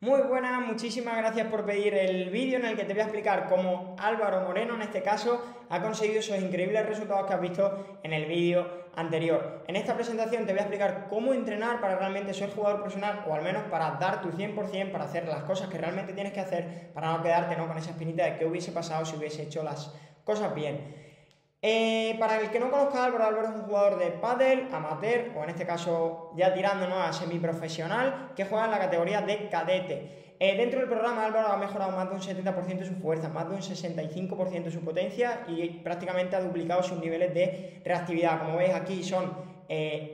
Muy buenas, muchísimas gracias por pedir el vídeo en el que te voy a explicar cómo Álvaro Moreno, en este caso, ha conseguido esos increíbles resultados que has visto en el vídeo anterior. En esta presentación te voy a explicar cómo entrenar para realmente ser jugador profesional, o al menos para dar tu 100%, para hacer las cosas que realmente tienes que hacer, para no quedarte con esa espinita de qué hubiese pasado si hubiese hecho las cosas bien. Para el que no conozca a Álvaro, Álvaro es un jugador de pádel amateur, o en este caso ya tirándonos a semiprofesional, que juega en la categoría de cadete. Dentro del programa Álvaro ha mejorado más de un 70% su fuerza, más de un 65% su potencia y prácticamente ha duplicado sus niveles de reactividad. Como veis aquí son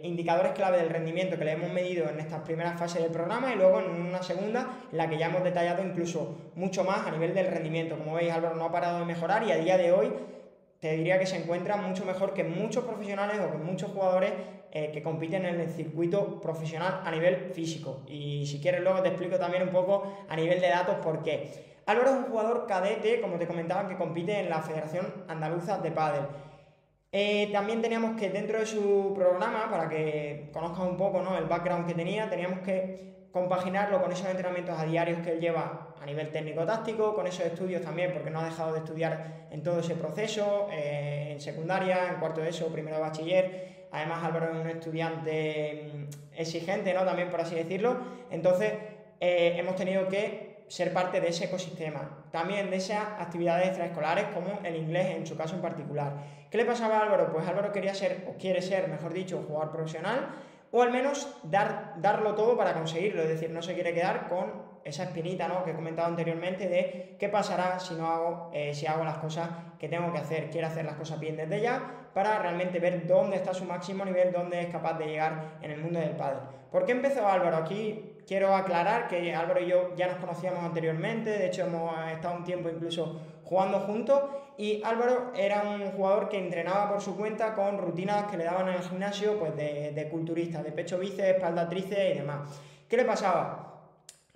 indicadores clave del rendimiento que le hemos medido en estas primeras fases del programa y luego en una segunda en la que ya hemos detallado incluso mucho más a nivel del rendimiento. Como veis, Álvaro no ha parado de mejorar y a día de hoy te diría que se encuentra mucho mejor que muchos profesionales o que muchos jugadores que compiten en el circuito profesional a nivel físico. Y si quieres luego te explico también un poco a nivel de datos por qué. Álvaro es un jugador cadete, como te comentaba, que compite en la Federación Andaluza de Pádel. También teníamos que dentro de su programa, para que conozcas un poco, ¿no?, el background que tenía, teníamos que compaginarlo con esos entrenamientos a diarios que él lleva a nivel técnico-táctico, con esos estudios también, porque no ha dejado de estudiar en todo ese proceso, en secundaria, en cuarto de ESO, primero de bachiller. Además, Álvaro es un estudiante exigente, ¿no?, también por así decirlo. Entonces, hemos tenido que ser parte de ese ecosistema, también de esas actividades extraescolares como el inglés en su caso en particular. ¿Qué le pasaba a Álvaro? Pues Álvaro quería ser, o quiere ser, mejor dicho, jugador profesional, o al menos darlo todo para conseguirlo, es decir, no se quiere quedar con esa espinita, ¿no?, que he comentado anteriormente de qué pasará si no hago, si hago las cosas que tengo que hacer. Quiere hacer las cosas bien desde ya para realmente ver dónde está su máximo nivel, dónde es capaz de llegar en el mundo del pádel. ¿Por qué empezó Álvaro? Aquí quiero aclarar que Álvaro y yo ya nos conocíamos anteriormente, de hecho hemos estado un tiempo incluso jugando juntos, y Álvaro era un jugador que entrenaba por su cuenta con rutinas que le daban en el gimnasio, pues de culturista, de pecho bíceps, espalda tríceps y demás. ¿Qué le pasaba?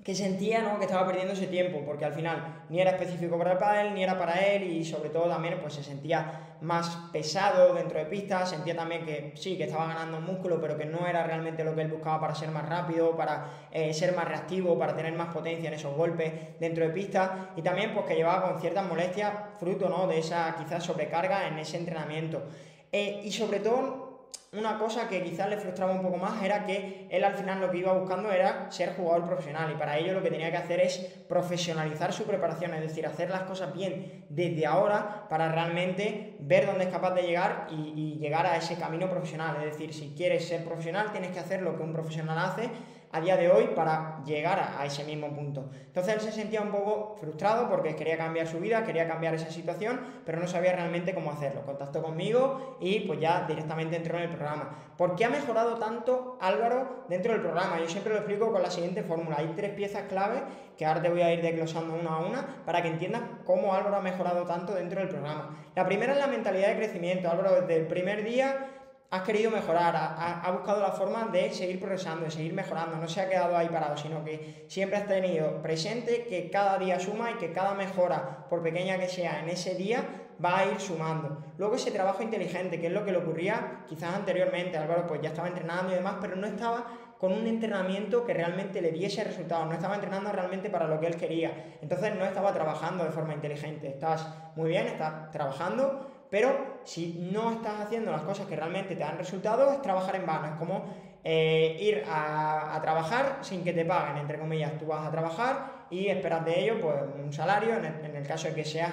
Que sentía, ¿no?, que estaba perdiendo ese tiempo, porque al final ni era específico para el pádel, ni era para él, y sobre todo también pues se sentía más pesado dentro de pistas, sentía también que sí, que estaba ganando músculo, pero que no era realmente lo que él buscaba para ser más rápido, para ser más reactivo, para tener más potencia en esos golpes dentro de pistas, y también pues que llevaba con ciertas molestias, fruto, ¿no?, de esa quizás sobrecarga en ese entrenamiento. Y sobre todo una cosa que quizás le frustraba un poco más era que él al final lo que iba buscando era ser jugador profesional, y para ello lo que tenía que hacer es profesionalizar su preparación, es decir, hacer las cosas bien desde ahora para realmente ver dónde es capaz de llegar y llegar a ese camino profesional. Es decir, si quieres ser profesional tienes que hacer lo que un profesional hace a día de hoy para llegar a ese mismo punto. Entonces él se sentía un poco frustrado porque quería cambiar su vida, quería cambiar esa situación, pero no sabía realmente cómo hacerlo. Contactó conmigo y pues ya directamente entró en el programa. ¿Por qué ha mejorado tanto Álvaro dentro del programa? Yo siempre lo explico con la siguiente fórmula. Hay 3 piezas clave que ahora te voy a ir desglosando una a una para que entiendas cómo Álvaro ha mejorado tanto dentro del programa. La primera es la mentalidad de crecimiento. Álvaro desde el primer día has querido mejorar, ha buscado la forma de seguir progresando, de seguir mejorando, no se ha quedado ahí parado, sino que siempre has tenido presente que cada día suma y que cada mejora, por pequeña que sea en ese día, va a ir sumando. Luego ese trabajo inteligente, que es lo que le ocurría quizás anteriormente. Álvaro pues ya estaba entrenando y demás, pero no estaba con un entrenamiento que realmente le diese resultados, no estaba entrenando realmente para lo que él quería, entonces no estaba trabajando de forma inteligente. Estás muy bien, estás trabajando, pero si no estás haciendo las cosas que realmente te dan resultados, es trabajar en vano. Es como ir a trabajar sin que te paguen, entre comillas. Tú vas a trabajar y esperas de ello pues un salario, en el caso de que seas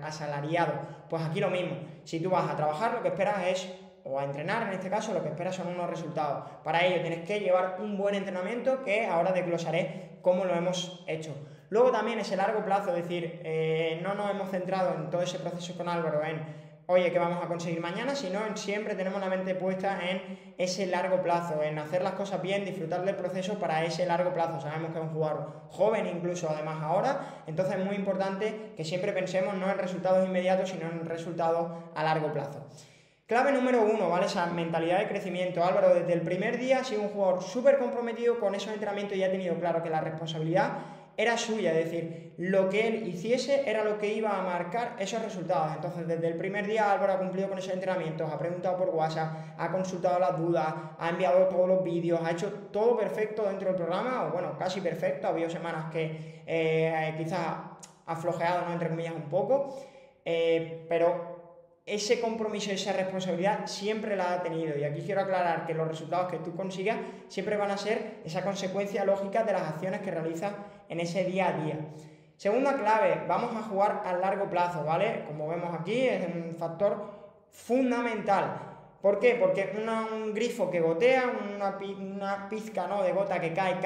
asalariado. Pues aquí lo mismo, si tú vas a trabajar lo que esperas es, o a entrenar en este caso, lo que esperas son unos resultados. Para ello tienes que llevar un buen entrenamiento, que ahora desglosaré cómo lo hemos hecho. Luego también ese largo plazo, es decir, no nos hemos centrado en todo ese proceso con Álvaro en, oye, ¿qué vamos a conseguir mañana?, sino en siempre tenemos la mente puesta en ese largo plazo, en hacer las cosas bien, disfrutar del proceso para ese largo plazo. Sabemos que es un jugador joven incluso además ahora, entonces es muy importante que siempre pensemos no en resultados inmediatos, sino en resultados a largo plazo. Clave número 1, ¿vale? Esa mentalidad de crecimiento. Álvaro desde el primer día ha sido un jugador súper comprometido con esos entrenamientos y ha tenido claro que la responsabilidad era suya, es decir, lo que él hiciese era lo que iba a marcar esos resultados. Entonces, desde el primer día Álvaro ha cumplido con esos entrenamientos, ha preguntado por WhatsApp, ha consultado las dudas, ha enviado todos los vídeos, ha hecho todo perfecto dentro del programa, o bueno, casi perfecto. Ha habido semanas que quizás ha flojeado, ¿no?, entre comillas, un poco, pero ese compromiso y esa responsabilidad siempre la ha tenido, y aquí quiero aclarar que los resultados que tú consigas siempre van a ser esa consecuencia lógica de las acciones que realizas en ese día a día. Segunda clave, vamos a jugar a largo plazo, ¿vale? Como vemos aquí, es un factor fundamental. ¿Por qué? Porque un grifo que gotea, una pizca, ¿no?, de gota que cae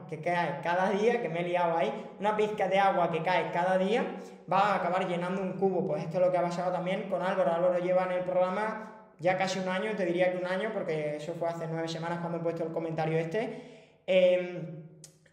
que cae cada día, que me he liado ahí, una pizca de agua que cae cada día va a acabar llenando un cubo. Pues esto es lo que ha pasado también con Álvaro. Álvaro lleva en el programa ya casi un año, te diría que un año, porque eso fue hace 9 semanas cuando he puesto el comentario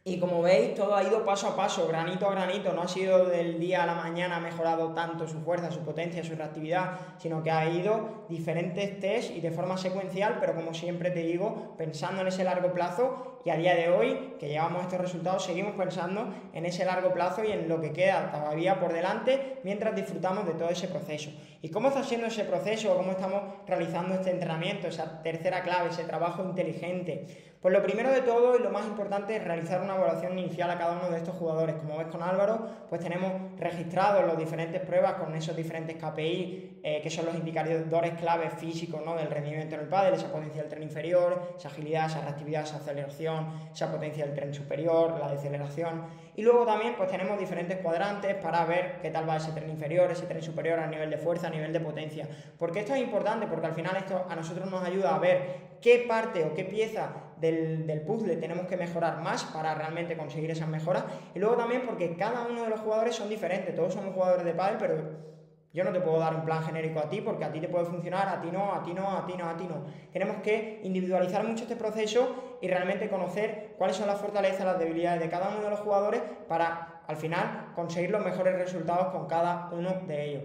y como veis, todo ha ido paso a paso, granito a granito. No ha sido del día a la mañana, ha mejorado tanto su fuerza, su potencia, su reactividad, sino que ha ido diferentes test y de forma secuencial, pero como siempre te digo, pensando en ese largo plazo. Y a día de hoy, que llevamos estos resultados, seguimos pensando en ese largo plazo y en lo que queda todavía por delante mientras disfrutamos de todo ese proceso. ¿Y cómo está siendo ese proceso? ¿Cómo estamos realizando este entrenamiento? Esa tercera clave, ese trabajo inteligente. Pues lo primero de todo y lo más importante es realizar una evaluación inicial a cada uno de estos jugadores. Como ves con Álvaro, pues tenemos registrados las diferentes pruebas con esos diferentes KPI, que son los indicadores claves físicos, ¿no?, del rendimiento en el pádel, esa potencia del tren inferior, esa agilidad, esa reactividad, esa aceleración, esa potencia del tren superior, la deceleración. Y luego también pues tenemos diferentes cuadrantes para ver qué tal va ese tren inferior, ese tren superior a nivel de fuerza, a nivel de potencia. Porque esto es importante, porque al final esto a nosotros nos ayuda a ver qué parte o qué pieza del puzzle tenemos que mejorar más para realmente conseguir esas mejoras. Y luego también porque cada uno de los jugadores son diferentes, todos somos jugadores de pádel, pero yo no te puedo dar un plan genérico a ti, porque a ti te puede funcionar, a ti no, a ti no, a ti no, a ti no. Tenemos que individualizar mucho este proceso y realmente conocer cuáles son las fortalezas, las debilidades de cada uno de los jugadores para, al final, conseguir los mejores resultados con cada uno de ellos.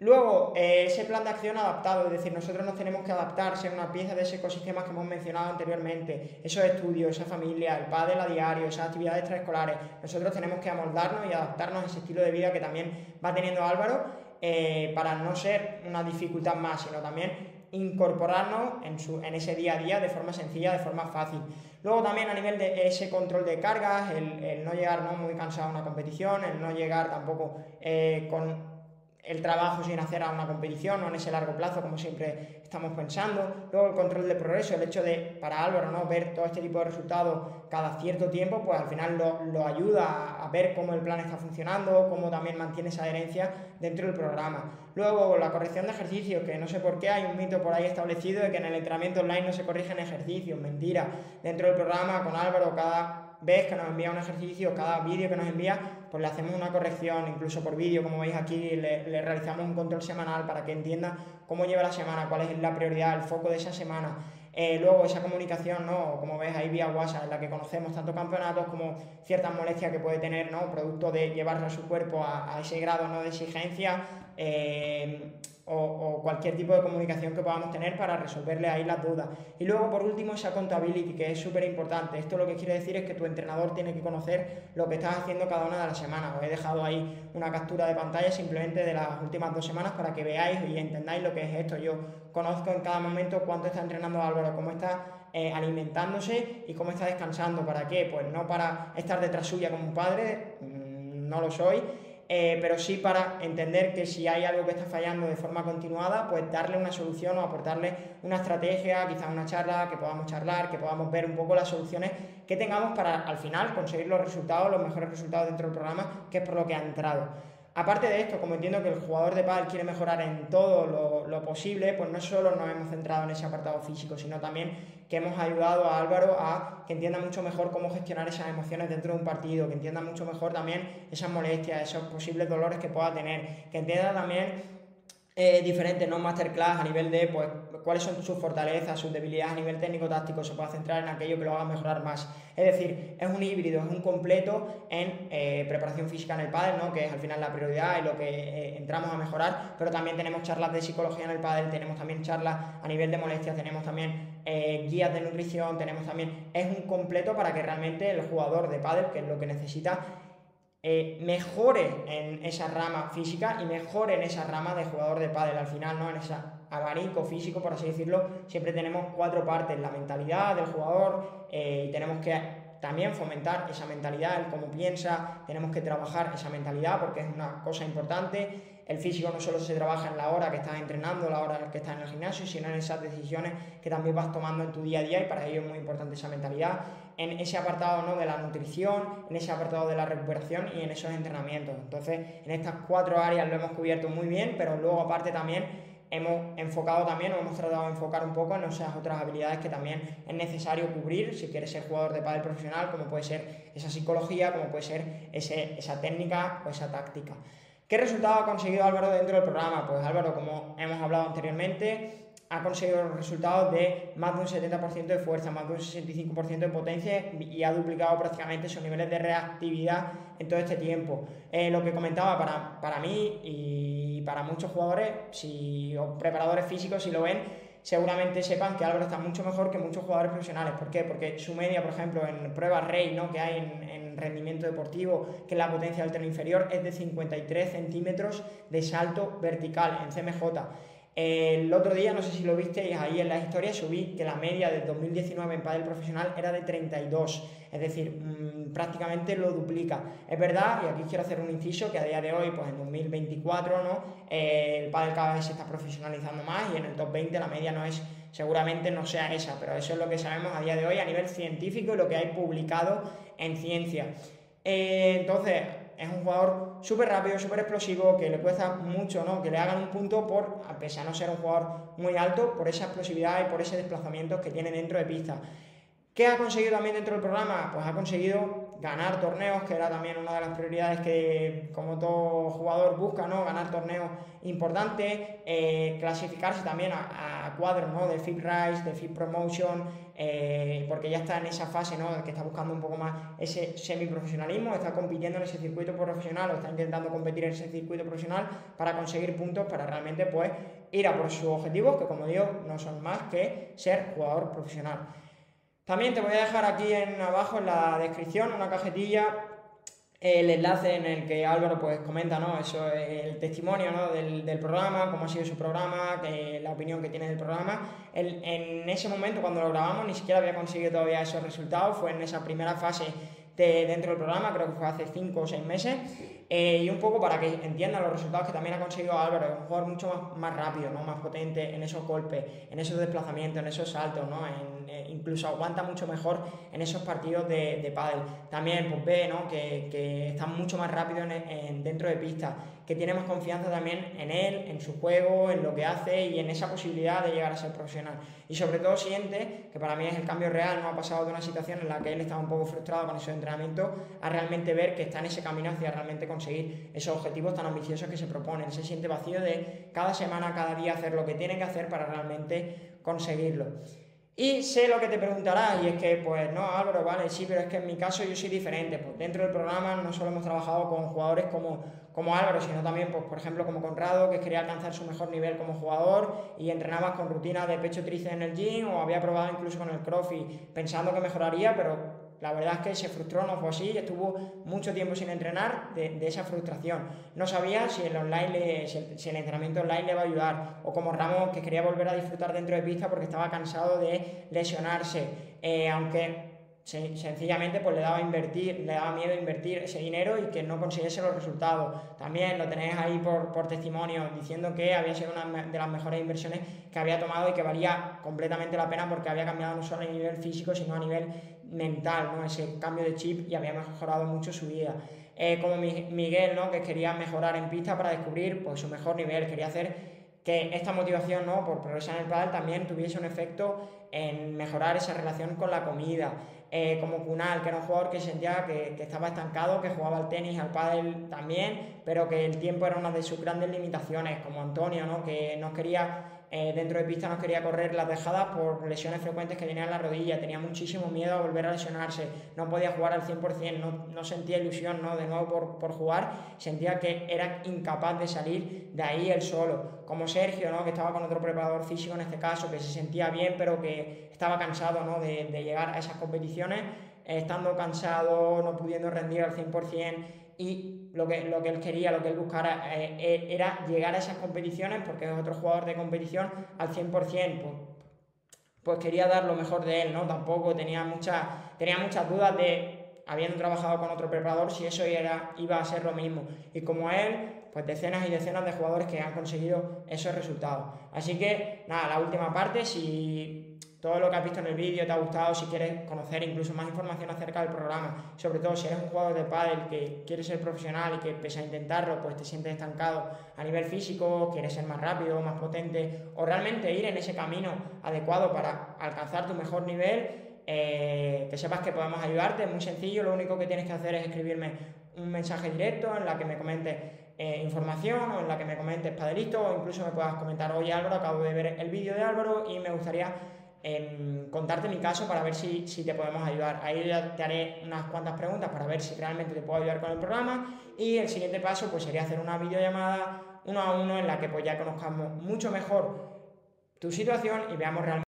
Luego, ese plan de acción adaptado, es decir, nosotros nos tenemos que adaptar, ser una pieza de ese ecosistema que hemos mencionado anteriormente, esos estudios, esa familia, el pádel a diario, esas actividades extraescolares. Nosotros tenemos que amoldarnos y adaptarnos a ese estilo de vida que también va teniendo Álvaro, para no ser una dificultad más, sino también incorporarnos en ese día a día de forma sencilla, de forma fácil. Luego también a nivel de ese control de cargas, el no llegar, ¿no?, muy cansado a una competición, el no llegar tampoco con el trabajo sin hacer a una competición o en ese largo plazo, como siempre estamos pensando. Luego el control de progreso, el hecho de, para Álvaro, ¿no?, ver todo este tipo de resultados cada cierto tiempo, pues al final lo ayuda a ver cómo el plan está funcionando, cómo también mantiene esa adherencia dentro del programa. Luego la corrección de ejercicios, que no sé por qué hay un mito por ahí establecido de que en el entrenamiento online no se corrigen ejercicios. Mentira. Dentro del programa con Álvaro, cada vez que nos envía un ejercicio, cada vídeo que nos envía, pues le hacemos una corrección, incluso por vídeo, como veis aquí, le realizamos un control semanal para que entienda cómo lleva la semana, cuál es la prioridad, el foco de esa semana. Luego esa comunicación, ¿no?, como ves ahí vía WhatsApp, en la que conocemos tanto campeonatos como ciertas molestias que puede tener, ¿no?, producto de llevarlo a su cuerpo a ese grado, ¿no?, de exigencia, o cualquier tipo de comunicación que podamos tener para resolverle ahí las dudas. Y luego, por último, esa accountability, que es súper importante. Esto lo que quiere decir es que tu entrenador tiene que conocer lo que estás haciendo cada una de las semanas. Os he dejado ahí una captura de pantalla simplemente de las últimas 2 semanas para que veáis y entendáis lo que es esto. Yo conozco en cada momento cuánto está entrenando Álvaro, cómo está alimentándose y cómo está descansando. ¿Para qué? Pues no para estar detrás suya como un padre, no lo soy, pero sí para entender que si hay algo que está fallando de forma continuada, pues darle una solución o aportarle una estrategia, quizás una charla, que podamos charlar, que podamos ver un poco las soluciones que tengamos para al final conseguir los resultados, los mejores resultados dentro del programa, que es por lo que ha entrado. Aparte de esto, como entiendo que el jugador de pádel quiere mejorar en todo lo posible, pues no solo nos hemos centrado en ese apartado físico, sino también que hemos ayudado a Álvaro a que entienda mucho mejor cómo gestionar esas emociones dentro de un partido, que entienda mucho mejor también esas molestias, esos posibles dolores que pueda tener, que entienda también diferentes, ¿no?, masterclass a nivel de pues, cuáles son sus fortalezas, sus debilidades a nivel técnico-táctico, se pueda centrar en aquello que lo haga mejorar más. Es decir, es un híbrido, es un completo en preparación física en el pádel, ¿no? Que es al final la prioridad y lo que entramos a mejorar, pero también tenemos charlas de psicología en el pádel, tenemos también charlas a nivel de molestias, tenemos también guías de nutrición, tenemos también... Es un completo para que realmente el jugador de pádel, que es lo que necesita, mejore en esa rama física y mejore en esa rama de jugador de pádel. Al final, ¿no? En ese abanico físico, por así decirlo, siempre tenemos 4 partes: la mentalidad del jugador, y tenemos que también fomentar esa mentalidad, el cómo piensa, tenemos que trabajar esa mentalidad porque es una cosa importante. El físico no solo se trabaja en la hora que estás entrenando, la hora que estás en el gimnasio, sino en esas decisiones que también vas tomando en tu día a día, y para ello es muy importante esa mentalidad, en ese apartado, ¿no? De la nutrición, en ese apartado de la recuperación y en esos entrenamientos. Entonces, en estas 4 áreas lo hemos cubierto muy bien, pero luego aparte también hemos enfocado también, o hemos tratado de enfocar un poco en esas otras habilidades que también es necesario cubrir si quieres ser jugador de pádel profesional, como puede ser esa psicología, como puede ser esa técnica o esa táctica. ¿Qué resultado ha conseguido Álvaro dentro del programa? Pues Álvaro, como hemos hablado anteriormente, ha conseguido los resultados de más de un 70% de fuerza, más de un 65% de potencia, y ha duplicado prácticamente sus niveles de reactividad en todo este tiempo. Lo que comentaba, para mí y para muchos jugadores o preparadores físicos, si lo ven, seguramente sepan que Álvaro está mucho mejor que muchos jugadores profesionales. ¿Por qué? Porque su media, por ejemplo, en pruebas RAID, ¿no? Que hay en rendimiento deportivo, que es la potencia del tren inferior, es de 53 centímetros de salto vertical en CMJ. El otro día, no sé si lo visteis ahí en las historias, subí que la media del 2019 en pádel profesional era de 32, es decir, prácticamente lo duplica. Es verdad, y aquí quiero hacer un inciso, que a día de hoy, pues en 2024, ¿no? El pádel cada vez se está profesionalizando más, y en el top 20 la media seguramente no sea esa, pero eso es lo que sabemos a día de hoy a nivel científico y lo que hay publicado en ciencia. Entonces, es un jugador súper rápido, súper explosivo, que le cuesta mucho, ¿no? Que le hagan un punto, pese a no ser un jugador muy alto, por esa explosividad y por ese desplazamiento que tiene dentro de pista. ¿Qué ha conseguido también dentro del programa? Pues ha conseguido ganar torneos, que era también una de las prioridades que, como todo jugador, busca, ¿no? Ganar torneos importantes, clasificarse también a cuadros, ¿no? De FIP Rise, de FIP Promotion, porque ya está en esa fase, ¿no? Que está buscando un poco más ese semiprofesionalismo, está compitiendo en ese circuito profesional, o está intentando competir en ese circuito profesional para conseguir puntos, para realmente, pues, ir a por sus objetivos, que, como digo, no son más que ser jugador profesional. También te voy a dejar aquí abajo en la descripción una cajetilla, el enlace en el que Álvaro, pues, comenta, ¿no? Eso, el testimonio, ¿no? del programa, cómo ha sido su programa, la opinión que tiene del programa. En ese momento, cuando lo grabamos, ni siquiera había conseguido todavía esos resultados, fue en esa primera fase dentro del programa, creo que fue hace 5 o 6 meses, y un poco para que entiendan los resultados que también ha conseguido Álvaro. Es un jugador mucho más rápido, ¿no? Más potente en esos golpes, en esos desplazamientos, en esos saltos, ¿no? Incluso aguanta mucho mejor en esos partidos de pádel. También, pues, ve, ¿no? que está mucho más rápido dentro de pista, que tiene más confianza también en él, en su juego, en lo que hace y en esa posibilidad de llegar a ser profesional. Y sobre todo siente, que para mí es el cambio real, ¿no? Ha pasado de una situación en la que él estaba un poco frustrado con esos entrenamientos a realmente ver que está en ese camino hacia realmente conseguir esos objetivos tan ambiciosos que se proponen. Se siente vacío de cada semana, cada día hacer lo que tiene que hacer para realmente conseguirlo. Y sé lo que te preguntarás, y es que, pues no, Álvaro, vale, sí, pero es que en mi caso yo soy diferente. Pues dentro del programa no solo hemos trabajado con jugadores como Álvaro, sino también, pues, por ejemplo, como Conrado, que quería alcanzar su mejor nivel como jugador y entrenaba con rutinas de pecho tríceps en el gym, o había probado incluso con el CrossFit pensando que mejoraría, pero la verdad es que se frustró, no fue así, estuvo mucho tiempo sin entrenar de esa frustración. No sabía si el entrenamiento online le va a ayudar, o como Ramos, que quería volver a disfrutar dentro de pista porque estaba cansado de lesionarse, aunque sencillamente, pues, le daba miedo invertir ese dinero y que no consiguiese los resultados. También lo tenéis ahí por testimonio, diciendo que había sido una de las mejores inversiones que había tomado y que valía completamente la pena porque había cambiado no solo a nivel físico, sino a nivel mental, ¿no? Ese cambio de chip, y había mejorado mucho su vida. Como Miguel, ¿no? Que quería mejorar en pista para descubrir, pues, su mejor nivel, quería hacer que esta motivación, ¿no? Por progresar en el pádel también tuviese un efecto en mejorar esa relación con la comida. Como Kunal, que era un jugador que sentía que estaba estancado, que jugaba al tenis, al pádel también, pero que el tiempo era una de sus grandes limitaciones. Como Antonio, ¿no? Que no quería dentro de pista no quería correr las dejadas por lesiones frecuentes que tenía en la rodilla, tenía muchísimo miedo a volver a lesionarse, no podía jugar al 100%, no sentía ilusión, ¿no?, de nuevo por jugar, sentía que era incapaz de salir de ahí él solo, como Sergio, ¿no?, que estaba con otro preparador físico en este caso, que se sentía bien pero que estaba cansado, ¿no?, de llegar a esas competiciones, estando cansado, no pudiendo rendir al 100%, y lo que él quería, lo que él buscara era llegar a esas competiciones, porque es otro jugador de competición, al 100%, pues quería dar lo mejor de él, ¿no? Tampoco tenía muchas dudas de, habiendo trabajado con otro preparador, si eso iba a ser lo mismo, y como él, pues decenas y decenas de jugadores que han conseguido esos resultados. Así que, nada, la última parte, si todo lo que has visto en el vídeo te ha gustado, si quieres conocer incluso más información acerca del programa, sobre todo si eres un jugador de pádel que quiere ser profesional y que pese a intentarlo pues te sientes estancado a nivel físico, quieres ser más rápido, más potente o realmente ir en ese camino adecuado para alcanzar tu mejor nivel, que sepas que podemos ayudarte. Es muy sencillo, lo único que tienes que hacer es escribirme un mensaje directo en la que me comentes información, o en la que me comentes padelito, o incluso me puedas comentar: oye Álvaro, acabo de ver el vídeo de Álvaro y me gustaría contarte mi caso para ver si te podemos ayudar. Ahí ya te haré unas cuantas preguntas para ver si realmente te puedo ayudar con el programa, y el siguiente paso pues sería hacer una videollamada 1 a 1 en la que pues ya conozcamos mucho mejor tu situación y veamos realmente